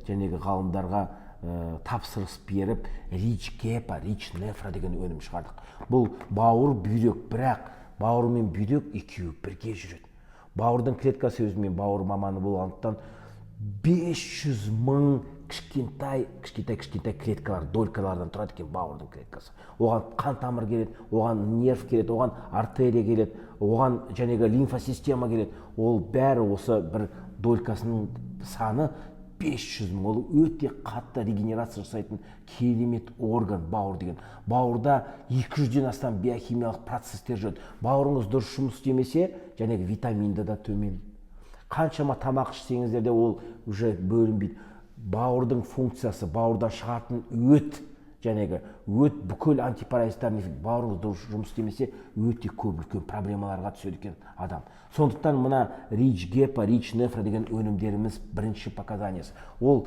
жәнегі ғалымдарға тапсырыс беріп рич гепа, рич нефра деген өнім шығардық. Бұл бауыр, бүйрек, бірақ бауыр мен бүйрек екеуі бірге жүреді. Бауырдың клеткасы, өзімен бауыр маманы болғандықтан 500 мың кішкентай клеткалар, долькалардан тұрады екен бауырдың клеткасы. Оған қан тамыр келеді, оған нерв келеді, оған артерия келеді, оған жәнегі лимфосистема келеді. Ол бәрі осы бір долькасының саны 500 мың. Ол өте қатты регенерация жасайтын керемет орган бауыр деген. Бауырда 200-ден астам биохимиялық процесстер жүреді. Бауырыңыз дұрыс жұмыс істемесе, жәнегі витаминді да төмен. Қаншама тамақ ішсеңіздер де ол уже бөлінбейді. Бауырдың функциясы, бауырдан шығатын өт бүкіл антипаразиттармен бауырыңыз дұрыс жұмыс істемесе, өте көп үлкен проблемаларға түседі екен адам. Сондықтан мына рич гепа, рич нефра деген өнімдеріміз бірінші показаниясы. Ол